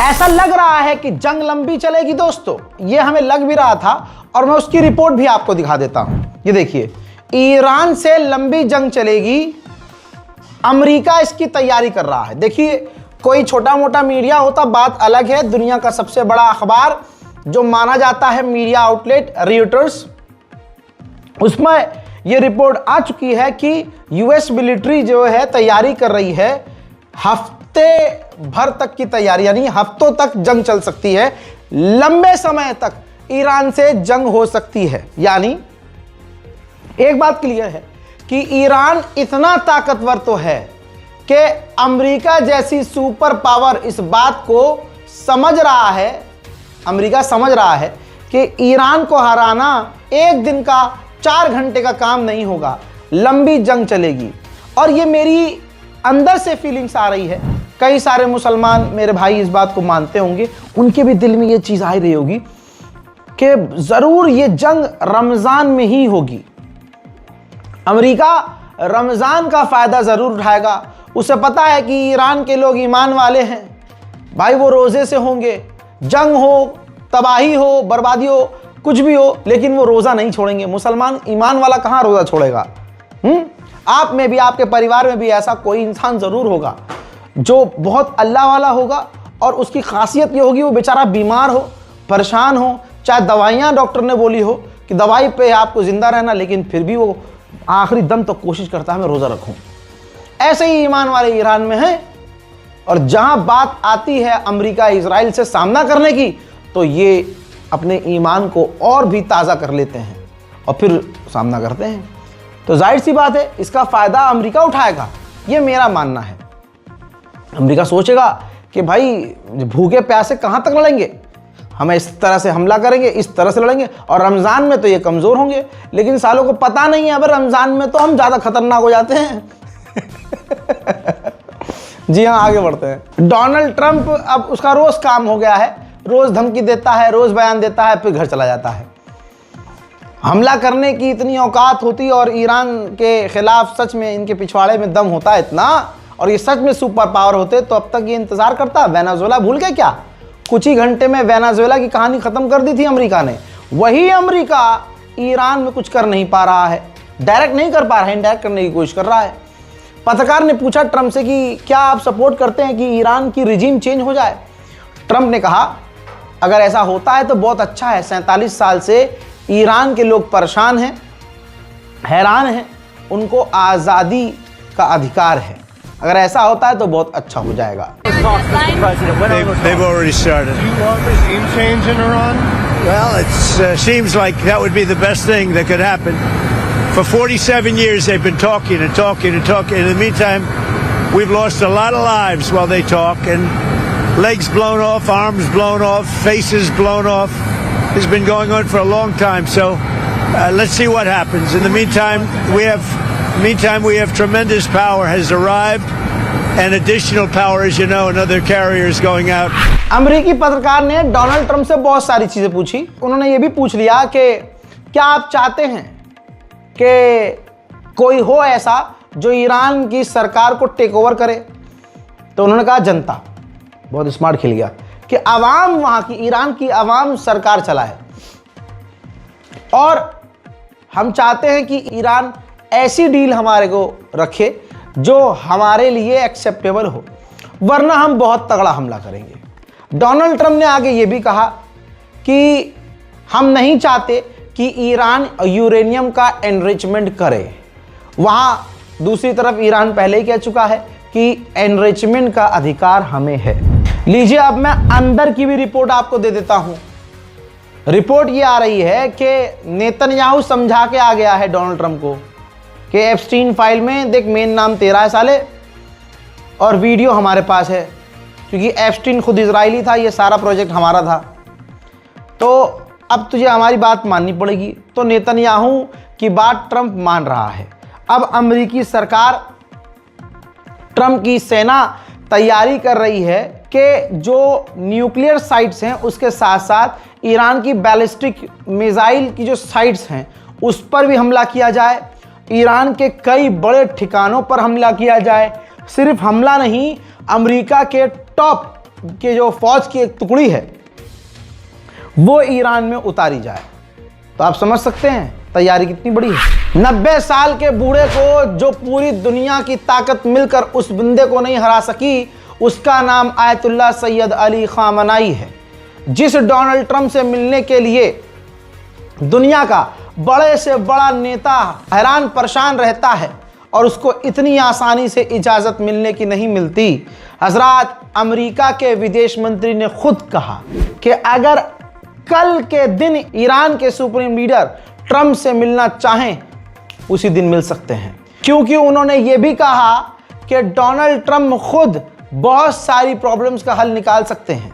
ऐसा लग रहा है कि जंग लंबी चलेगी दोस्तों, ये हमें लग भी रहा था और मैं उसकी रिपोर्ट भी आपको दिखा देता हूं। ये देखिए, ईरान से लंबी जंग चलेगी, अमेरिका इसकी तैयारी कर रहा है। देखिए, कोई छोटा मोटा मीडिया होता बात अलग है, दुनिया का सबसे बड़ा अखबार जो माना जाता है मीडिया आउटलेट रॉयटर्स, उसमें यह रिपोर्ट आ चुकी है कि यूएस मिलिट्री जो है तैयारी कर रही है, हफ्ते भर तक की तैयारी, यानी हफ्तों तक जंग चल सकती है, लंबे समय तक ईरान से जंग हो सकती है। यानी एक बात क्लियर है कि ईरान इतना ताकतवर तो है कि अमेरिका जैसी सुपर पावर इस बात को समझ रहा है, अमेरिका समझ रहा है कि ईरान को हराना एक दिन का 4 घंटे का काम नहीं होगा, लंबी जंग चलेगी। और ये मेरी अंदर से फीलिंग्स आ रही है, कई सारे मुसलमान मेरे भाई इस बात को मानते होंगे, उनके भी दिल में ये चीज आ रही होगी कि जरूर ये जंग रमजान में ही होगी। अमेरिका रमजान का फायदा जरूर उठाएगा, उसे पता है कि ईरान के लोग ईमान वाले हैं भाई, वो रोजे से होंगे, जंग हो, तबाही हो, बर्बादी हो, कुछ भी हो, लेकिन वो रोजा नहीं छोड़ेंगे। मुसलमान ईमान वाला कहां रोजा छोड़ेगा? आप में भी, आपके परिवार में भी ऐसा कोई इंसान जरूर होगा जो बहुत अल्लाह वाला होगा और उसकी खासियत ये होगी वो बेचारा बीमार हो, परेशान हो, चाहे दवाइयाँ डॉक्टर ने बोली हो कि दवाई पे आपको जिंदा रहना, लेकिन फिर भी वो आखिरी दम तक कोशिश करता है मैं रोज़ा रखूं। ऐसे ही ईमान वाले ईरान में हैं। और जहां बात आती है अमेरिका इजराइल से सामना करने की, तो ये अपने ईमान को और भी ताज़ा कर लेते हैं और फिर सामना करते हैं। तो जाहिर सी बात है इसका फ़ायदा अमेरिका उठाएगा, ये मेरा मानना है। अमेरिका सोचेगा कि भाई भूखे प्यासे कहाँ तक लड़ेंगे, हमें इस तरह से हमला करेंगे, इस तरह से लड़ेंगे, और रमज़ान में तो ये कमज़ोर होंगे। लेकिन सालों को पता नहीं है, अब रमज़ान में तो हम ज़्यादा खतरनाक हो जाते हैं। जी हाँ, आगे बढ़ते हैं। डोनाल्ड ट्रंप, अब उसका रोज़ काम हो गया है, रोज़ धमकी देता है, रोज़ बयान देता है, फिर घर चला जाता है। हमला करने की इतनी औकात होती और ईरान के खिलाफ सच में इनके पिछवाड़े में दम होता है इतना, और ये सच में सुपर पावर होते, तो अब तक ये इंतजार करता। वेनेजुएला भूल गए क्या? कुछ ही घंटे में वेनेजुएला की कहानी खत्म कर दी थी अमेरिका ने। वही अमेरिका ईरान में कुछ कर नहीं पा रहा है, डायरेक्ट नहीं कर पा रहा है, इनडायरेक्ट करने की कोशिश कर रहा है। पत्रकार ने पूछा ट्रंप से कि क्या आप सपोर्ट करते हैं कि ईरान की रिजीम चेंज हो जाए? ट्रंप ने कहा अगर ऐसा होता है तो बहुत अच्छा है। 47 साल से ईरान के लोग परेशान हैं, हैरान हैं, उनको आज़ादी का अधिकार है। अगर ऐसा होता है तो बहुत अच्छा हो जाएगा। They've already started. Do you want regime change in Iran? Well, it seems like that would be the best thing that could happen. For 47 years they've been talking and talking and talking. In the meantime, we've lost a lot of lives while they talk, and legs blown off, arms blown off, faces blown off. It's been going on for a long time, so let's see what happens. In the meantime, we have tremendous power has arrived, and additional power, as you know, another carrier is going out. अमेरिकी पत्रकार ने Donald Trump से बहुत सारी चीजें पूछी। उन्होंने ये भी पूछ लिया कि क्या आप चाहते हैं कि कोई हो ऐसा जो ईरान की सरकार को टेक ओवर करे? तो उन्होंने कहा जनता। बहुत स्मार्ट खेल गया कि आवाम, वहां की ईरान की आवाम सरकार चलाए, और हम चाहते हैं कि ईरान ऐसी डील हमारे को रखे जो हमारे लिए एक्सेप्टेबल हो, वरना हम बहुत तगड़ा हमला करेंगे। डोनाल्ड ट्रंप ने आगे ये भी कहा कि हम नहीं चाहते कि ईरान यूरेनियम का एनरिचमेंट करे। वहाँ दूसरी तरफ ईरान पहले ही कह चुका है कि एनरिचमेंट का अधिकार हमें है। लीजिए, अब मैं अंदर की भी रिपोर्ट आपको दे देता हूँ। रिपोर्ट ये आ रही है कि नेतन्याहू समझा के आ गया है डोनाल्ड ट्रंप को कि एप्स्टीन फाइल में देख मेन नाम तेरा है साले, और वीडियो हमारे पास है, क्योंकि एप्स्टीन खुद इजरायली था, ये सारा प्रोजेक्ट हमारा था, तो अब तुझे हमारी बात माननी पड़ेगी। तो नेतन्याहू की बात ट्रंप मान रहा है। अब अमेरिकी सरकार, ट्रंप की सेना तैयारी कर रही है कि जो न्यूक्लियर साइट्स हैं उसके साथ साथ ईरान की बैलिस्टिक मिसाइल की जो साइट्स हैं उस पर भी हमला किया जाए, ईरान के कई बड़े ठिकानों पर हमला किया जाए। सिर्फ हमला नहीं, अमेरिका के टॉप के जो फौज की एक टुकड़ी है वो ईरान में उतारी जाए। तो आप समझ सकते हैं तैयारी कितनी बड़ी है। 90 साल के बूढ़े को जो पूरी दुनिया की ताकत मिलकर उस बंदे को नहीं हरा सकी, उसका नाम आयतुल्लाह सैयद अली खामनाई है, जिस डोनाल्ड ट्रंप से मिलने के लिए दुनिया का बड़े से बड़ा नेता हैरान परेशान रहता है और उसको इतनी आसानी से इजाज़त मिलने की नहीं मिलती। हजरात, अमेरिका के विदेश मंत्री ने खुद कहा कि अगर कल के दिन ईरान के सुप्रीम लीडर ट्रंप से मिलना चाहें उसी दिन मिल सकते हैं, क्योंकि उन्होंने ये भी कहा कि डोनाल्ड ट्रंप खुद बहुत सारी प्रॉब्लम्स का हल निकाल सकते हैं।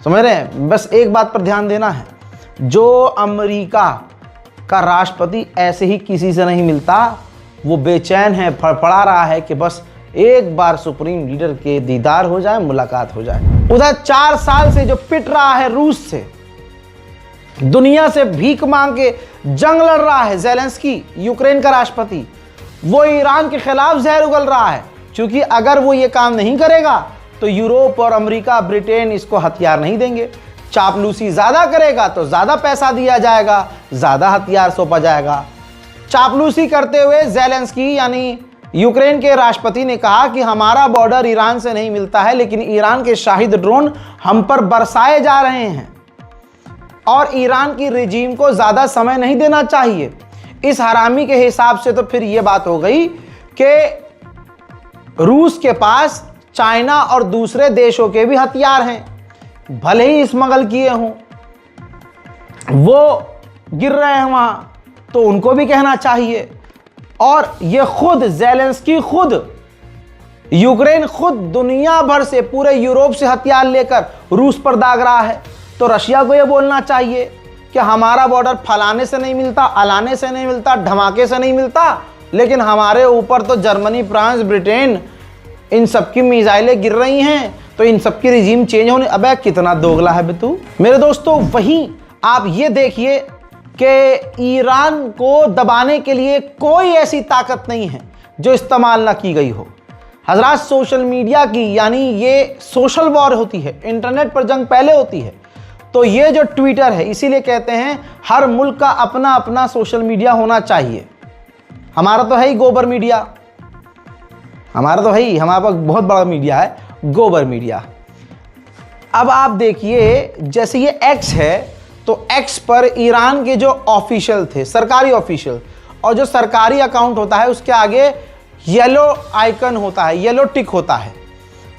समझ रहे हैं? बस एक बात पर ध्यान देना है, जो अमेरिका का राष्ट्रपति ऐसे ही किसी से नहीं मिलता, वो बेचैन है, फड़फड़ा रहा है कि बस एक बार सुप्रीम लीडर के दीदार हो जाए, मुलाकात हो जाए। उधर 4 साल से जो पिट रहा है रूस से, दुनिया से भीख मांग के जंग लड़ रहा है ज़ेलेंस्की, यूक्रेन का राष्ट्रपति, वो ईरान के खिलाफ जहर उगल रहा है, क्योंकि अगर वो ये काम नहीं करेगा तो यूरोप और अमेरिका, ब्रिटेन इसको हथियार नहीं देंगे। चापलूसी ज़्यादा करेगा तो ज़्यादा पैसा दिया जाएगा, ज़्यादा हथियार सौंपा जाएगा। चापलूसी करते हुए ज़ेलेंस्की यानी यूक्रेन के राष्ट्रपति ने कहा कि हमारा बॉर्डर ईरान से नहीं मिलता है, लेकिन ईरान के शाहिद ड्रोन हम पर बरसाए जा रहे हैं और ईरान की रेजीम को ज़्यादा समय नहीं देना चाहिए। इस हरामी के हिसाब से तो फिर ये बात हो गई कि रूस के पास चाइना और दूसरे देशों के भी हथियार हैं, भले ही स्मगल किए हों, वो गिर रहे हैं वहां, तो उनको भी कहना चाहिए। और ये खुद ज़ेलेंस्की, खुद यूक्रेन, खुद दुनिया भर से, पूरे यूरोप से हथियार लेकर रूस पर दाग रहा है, तो रशिया को ये बोलना चाहिए कि हमारा बॉर्डर फलाने से नहीं मिलता, अलाने से नहीं मिलता, धमाके से नहीं मिलता, लेकिन हमारे ऊपर तो जर्मनी, फ्रांस, ब्रिटेन, इन सबकी मिसाइलें गिर रही हैं, तो इन सबकी रिजीम चेंज होने। अबे कितना दोगला है बे तू। मेरे दोस्तों, वहीं आप ये देखिए कि ईरान को दबाने के लिए कोई ऐसी ताकत नहीं है जो इस्तेमाल ना की गई हो। हजरात, सोशल मीडिया की, यानी ये सोशल वॉर होती है, इंटरनेट पर जंग पहले होती है। तो ये जो ट्विटर है, इसीलिए कहते हैं हर मुल्क का अपना अपना सोशल मीडिया होना चाहिए। हमारा तो है ही गोबर मीडिया, हमारा तो है ही, हमारे पास बहुत बड़ा मीडिया है, गोबर मीडिया। अब आप देखिए, जैसे ये एक्स है, तो एक्स पर ईरान के जो ऑफिशियल थे, सरकारी ऑफिशियल, और जो सरकारी अकाउंट होता है उसके आगे येलो आइकन होता है, येलो टिक होता है,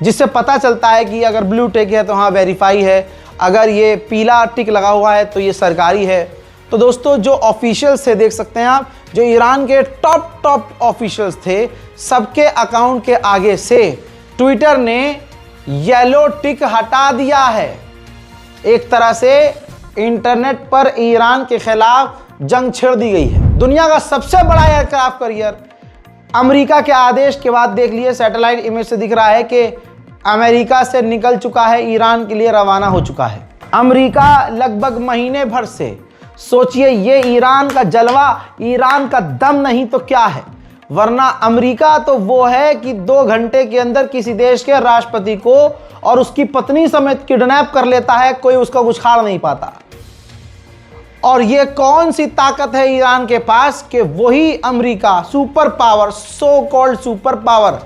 जिससे पता चलता है कि अगर ब्लू टिक है तो हाँ वेरीफाई है, अगर ये पीला टिक लगा हुआ है तो ये सरकारी है। तो दोस्तों, जो ऑफिशियल्स थे, देख सकते हैं आप, जो ईरान के टॉप ऑफिशियल्स थे, सबके अकाउंट के आगे से ट्विटर ने येलो टिक हटा दिया है। एक तरह से इंटरनेट पर ईरान के खिलाफ जंग छेड़ दी गई है। दुनिया का सबसे बड़ा एयरक्राफ्ट कैरियर अमेरिका के आदेश के बाद, देख लिए सैटेलाइट इमेज से दिख रहा है कि अमेरिका से निकल चुका है, ईरान के लिए रवाना हो चुका है। अमेरिका लगभग महीने भर से, सोचिए, ये ईरान का जलवा, ईरान का दम नहीं तो क्या है, वरना अमेरिका तो वो है कि 2 घंटे के अंदर किसी देश के राष्ट्रपति को और उसकी पत्नी समेत किडनैप कर लेता है, कोई उसका उछाड़ नहीं पाता। और ये कौन सी ताकत है ईरान के पास कि वही America, super power, so called super power,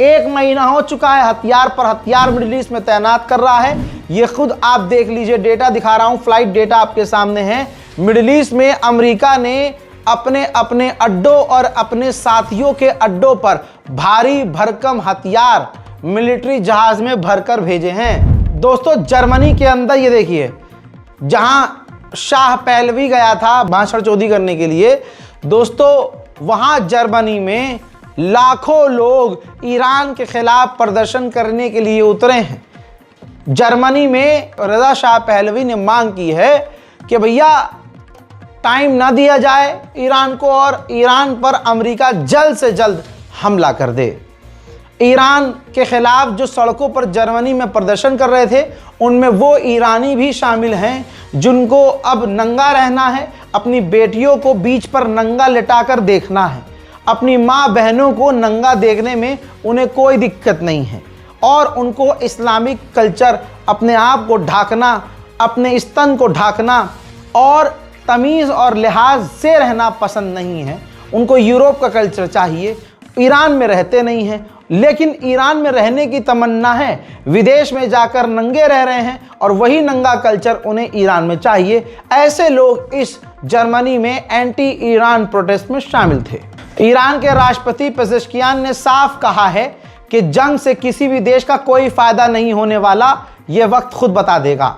1 महीना हो चुका है हथियार पर हथियार मिडिल ईस्ट में तैनात कर रहा है। ये खुद आप देख लीजिए, डेटा दिखा रहा हूं, फ्लाइट डेटा आपके सामने है। मिडिल ईस्ट में अमेरिका ने अपने अपने अड्डों और अपने साथियों के अड्डों पर भारी भरकम हथियार मिलिट्री जहाज में भरकर भेजे हैं। दोस्तों, जर्मनी के अंदर ये देखिए, जहां शाह पहलवी गया था भाषण चोदी करने के लिए, दोस्तों वहां जर्मनी में लाखों लोग ईरान के खिलाफ प्रदर्शन करने के लिए उतरे हैं। जर्मनी में रजा शाह पहलवी ने मांग की है कि भैया टाइम ना दिया जाए ईरान को और ईरान पर अमेरिका जल्द से जल्द हमला कर दे। ईरान के खिलाफ जो सड़कों पर जर्मनी में प्रदर्शन कर रहे थे, उनमें वो ईरानी भी शामिल हैं जिनको अब नंगा रहना है, अपनी बेटियों को बीच पर नंगा लिटाकर देखना है। अपनी माँ बहनों को नंगा देखने में उन्हें कोई दिक्कत नहीं है। और उनको इस्लामिक कल्चर, अपने आप को ढाकना, अपने स्तन को ढाकना और तमीज़ और लिहाज से रहना पसंद नहीं है। उनको यूरोप का कल्चर चाहिए। ईरान में रहते नहीं हैं, लेकिन ईरान में रहने की तमन्ना है। विदेश में जाकर नंगे रह रहे हैं और वही नंगा कल्चर उन्हें ईरान में चाहिए। ऐसे लोग इस जर्मनी में एंटी ईरान प्रोटेस्ट में शामिल थे। ईरान के राष्ट्रपति पेजेश्कियान ने साफ कहा है कि जंग से किसी भी देश का कोई फायदा नहीं होने वाला, यह वक्त खुद बता देगा।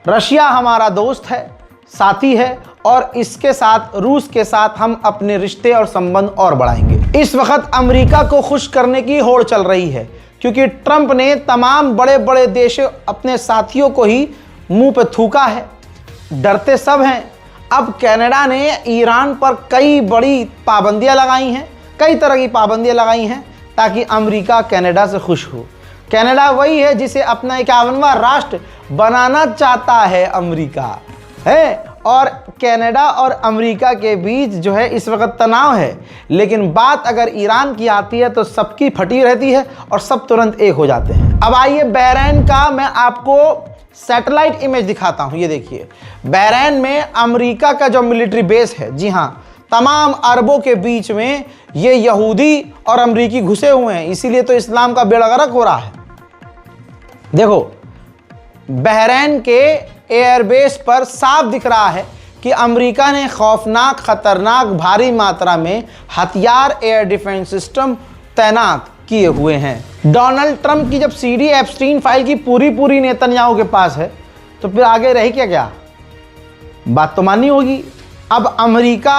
रशिया हमारा दोस्त है, साथी है और इसके साथ, रूस के साथ हम अपने रिश्ते और संबंध और बढ़ाएंगे। इस वक्त अमेरिका को खुश करने की होड़ चल रही है, क्योंकि ट्रंप ने तमाम बड़े बड़े देश, अपने साथियों को ही मुंह पे थूका है। डरते सब हैं। अब कनाडा ने ईरान पर कई बड़ी पाबंदियां लगाई हैं, कई तरह की पाबंदियां लगाई हैं, ताकि अमेरिका कनाडा से खुश हो। कनाडा वही है जिसे अपना 51वां राष्ट्र बनाना चाहता है अमेरिका है, और कनाडा और अमेरिका के बीच जो है इस वक्त तनाव है। लेकिन बात अगर ईरान की आती है तो सबकी फटी रहती है और सब तुरंत एक हो जाते हैं। अब आइए बहरीन का मैं आपको सैटेलाइट इमेज दिखाता हूं। ये देखिए, बहरीन में अमेरिका का जो मिलिट्री बेस है, जी हाँ, तमाम अरबों के बीच में ये यहूदी और अमरीकी घुसे हुए हैं, इसीलिए तो इस्लाम का बेड़ा गर्क हो रहा है। देखो, बहरीन के एयरबेस पर साफ दिख रहा है कि अमेरिका ने खौफनाक, खतरनाक, भारी मात्रा में हथियार, एयर डिफेंस सिस्टम तैनात किए हुए हैं। डोनाल्ड ट्रंप की जब सीडी एप्स्टीन फाइल की पूरी नेतन्याहू के पास है, तो फिर आगे रही क्या? बात तो माननी होगी। अब अमेरिका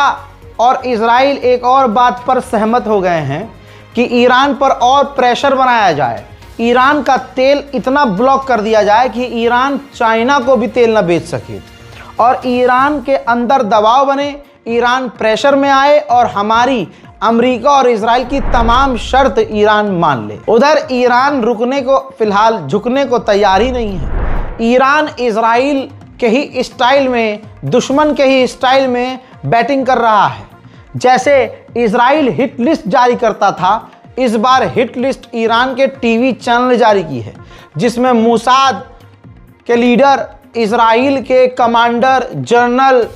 और इजराइल एक और बात पर सहमत हो गए हैं कि ईरान पर और प्रेशर बनाया जाए, ईरान का तेल इतना ब्लॉक कर दिया जाए कि ईरान चाइना को भी तेल ना बेच सके, और ईरान के अंदर दबाव बने, ईरान प्रेशर में आए और हमारी अमेरिका और इजराइल की तमाम शर्त ईरान मान ले। उधर ईरान रुकने को, फिलहाल झुकने को तैयार ही नहीं है। ईरान इजराइल के ही स्टाइल में, दुश्मन के ही स्टाइल में बैटिंग कर रहा है। जैसे इजराइल हिट लिस्ट जारी करता था, इस बार हिट लिस्ट ईरान के टीवी चैनल ने जारी की है, जिसमें मोसाद के लीडर, इजराइल के कमांडर जनरल,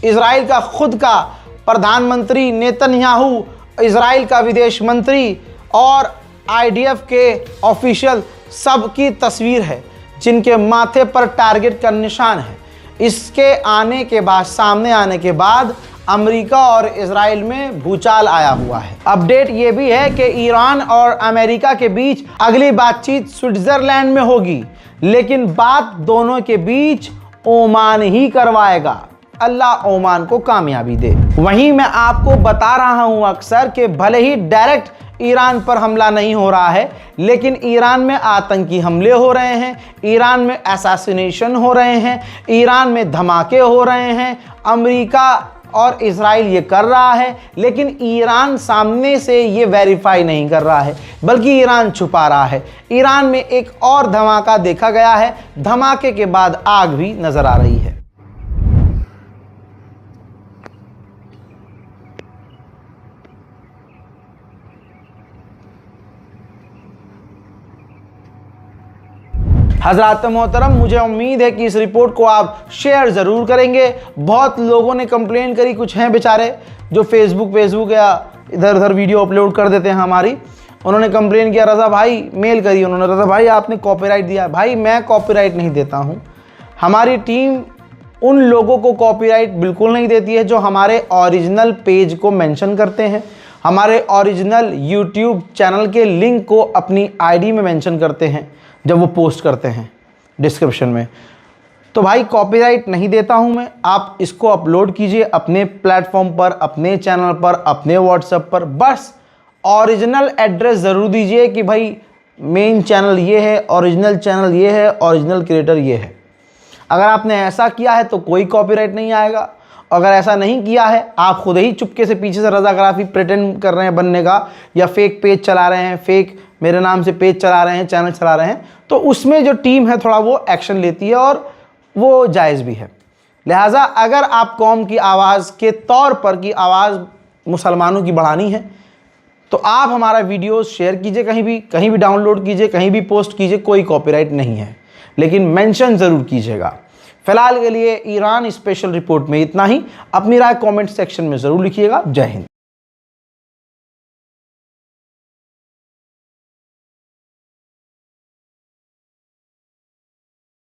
इजराइल का खुद का प्रधानमंत्री नेतन्याहू, इजराइल का विदेश मंत्री और आईडीएफ के ऑफिशियल, सबकी तस्वीर है जिनके माथे पर टारगेट का निशान है। इसके आने के बाद, सामने आने के बाद अमेरिका और इजराइल में भूचाल आया हुआ है। अपडेट ये भी है कि ईरान और अमेरिका के बीच अगली बातचीत स्विट्जरलैंड में होगी, लेकिन बात दोनों के बीच ओमान ही करवाएगा। अल्लाह ओमान को कामयाबी दे। वहीं मैं आपको बता रहा हूं अक्सर कि भले ही डायरेक्ट ईरान पर हमला नहीं हो रहा है, लेकिन ईरान में आतंकी हमले हो रहे हैं, ईरान में असैसिनेशन हो रहे हैं, ईरान में धमाके हो रहे हैं। अमेरिका और इजराइल ये कर रहा है, लेकिन ईरान सामने से ये वेरीफाई नहीं कर रहा है, बल्कि ईरान छुपा रहा है। ईरान में एक और धमाका देखा गया है, धमाके के बाद आग भी नजर आ रही है। हज़रात मोहतरम, मुझे उम्मीद है कि इस रिपोर्ट को आप शेयर ज़रूर करेंगे। बहुत लोगों ने कंप्लेन करी, कुछ हैं बेचारे जो फेसबुक या इधर उधर वीडियो अपलोड कर देते हैं हमारी, उन्होंने कंप्लेन किया, रज़ा भाई मेल करी उन्होंने, रज़ा भाई आपने कॉपीराइट दिया। भाई मैं कॉपीराइट नहीं देता हूँ, हमारी टीम उन लोगों को कॉपीराइट बिल्कुल नहीं देती है जो हमारे ओरिजिनल पेज को मेंशन करते हैं, हमारे ओरिजिनल यूट्यूब चैनल के लिंक को अपनी आईडी में मेंशन करते हैं जब वो पोस्ट करते हैं डिस्क्रिप्शन में। तो भाई कॉपीराइट नहीं देता हूं मैं, आप इसको अपलोड कीजिए अपने प्लेटफॉर्म पर, अपने चैनल पर, अपने व्हाट्सएप पर। बस ओरिजिनल एड्रेस ज़रूर दीजिए कि भाई मेन चैनल ये है, ओरिजिनल चैनल ये है, ओरिजिनल क्रिएटर ये है। अगर आपने ऐसा किया है तो कोई कॉपीराइट नहीं आएगा। अगर ऐसा नहीं किया है, आप खुद ही चुपके से पीछे से रज़ाग्राफी प्रिटेंड कर रहे हैं बनने का, या फेक पेज चला रहे हैं, फेक मेरे नाम से पेज चला रहे हैं, चैनल चला रहे हैं, तो उसमें जो टीम है थोड़ा वो एक्शन लेती है और वो जायज़ भी है। लिहाजा अगर आप कौम की आवाज़ के तौर पर की आवाज़ मुसलमानों की बढ़ानी है तो आप हमारा वीडियो शेयर कीजिए, कहीं भी डाउनलोड कीजिए, कहीं भी पोस्ट कीजिए, कोई कॉपीराइट नहीं है, लेकिन मेंशन ज़रूर कीजिएगा। फिलहाल के लिए ईरान स्पेशल रिपोर्ट में इतना ही। अपनी राय कमेंट सेक्शन में ज़रूर लिखिएगा। जय हिंद।